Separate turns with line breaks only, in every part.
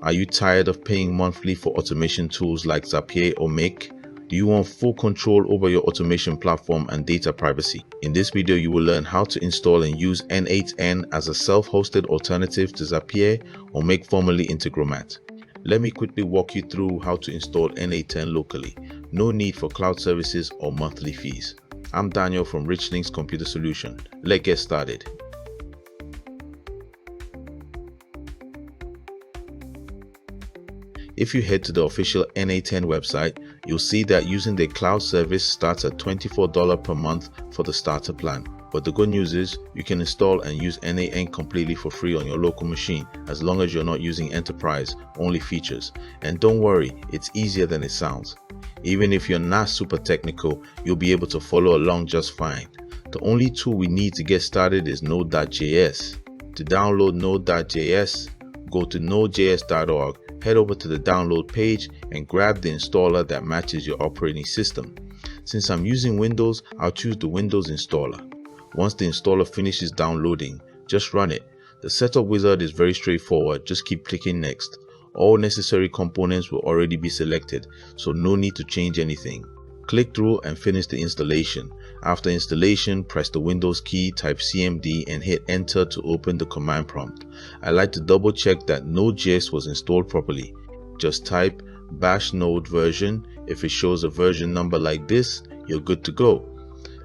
Are you tired of paying monthly for automation tools like Zapier or Make? Do you want full control over your automation platform and data privacy? In this video, you will learn how to install and use n8n as a self-hosted alternative to Zapier or Make, formerly Integromat. Let me quickly walk you through how to install n8n locally. No need for cloud services or monthly fees. I'm Daniel from Richlinks Computer Solution. Let's get started. If you head to the official n8n website, you'll see that using the cloud service starts at $24 per month for the starter plan. But the good news is you can install and use n8n completely for free on your local machine as long as you're not using enterprise only features. And don't worry, it's easier than it sounds. Even if you're not super technical, you'll be able to follow along just fine. The only tool we need to get started is Node.js. To download Node.js, go to Node.js.org, head over to the download page and grab the installer that matches your operating system. Since I'm using Windows, I'll choose the Windows installer. Once the installer finishes downloading, just run it. The setup wizard is very straightforward, just keep clicking next. All necessary components will already be selected, so no need to change anything. Click through and finish the installation. After installation, press the Windows key, type CMD and hit enter to open the command prompt. I like to double check that Node.js was installed properly. Just type bash node version. If it shows a version number like this, you're good to go.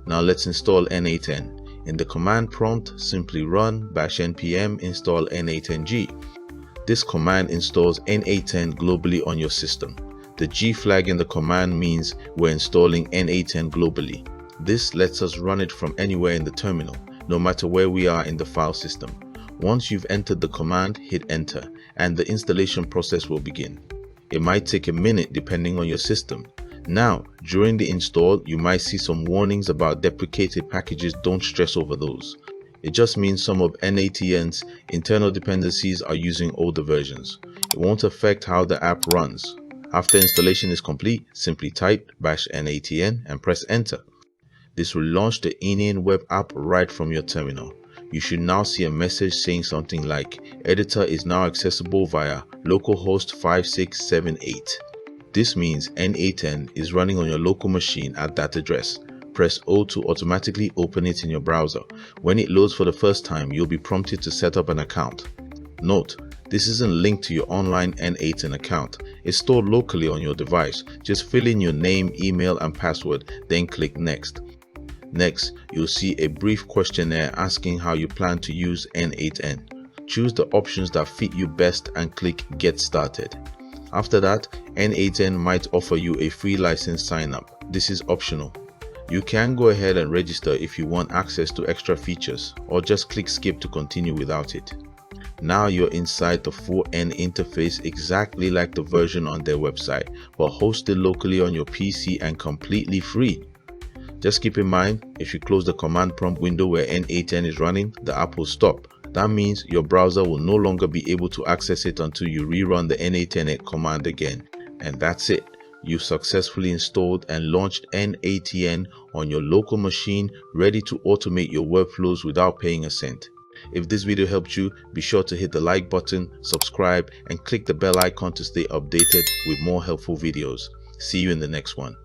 Now let's install n8n. In the command prompt, simply run bash npm install n8ng. This command installs n8n globally on your system. The G flag in the command means we're installing n8n globally. This lets us run it from anywhere in the terminal, no matter where we are in the file system. Once you've entered the command, hit enter, and the installation process will begin. It might take a minute depending on your system. Now, during the install, you might see some warnings about deprecated packages. Don't stress over those. It just means some of n8n's internal dependencies are using older versions. It won't affect how the app runs. After installation is complete, simply type bash n8n and press enter. This will launch the n8n web app right from your terminal. You should now see a message saying something like editor is now accessible via localhost 5678. This means n8n is running on your local machine at that address. Press O to automatically open it in your browser. When it loads for the first time, you'll be prompted to set up an account. Note, this isn't linked to your online n8n account. It's stored locally on your device. Just fill in your name, email and password, then click next. Next, you'll see a brief questionnaire asking how you plan to use n8n. Choose the options that fit you best and click get started. After that, n8n might offer you a free license sign up. This is optional. You can go ahead and register if you want access to extra features, or just click skip to continue without it. Now you're inside the full N interface exactly like the version on their website, but hosted locally on your PC and completely free. Just keep in mind, if you close the command prompt window where n8n is running, the app will stop. That means your browser will no longer be able to access it until you rerun the n8n command again. And that's it. You've successfully installed and launched n8n on your local machine, ready to automate your workflows without paying a cent. If this video helped you, be sure to hit the like button, subscribe, and click the bell icon to stay updated with more helpful videos. See you in the next one.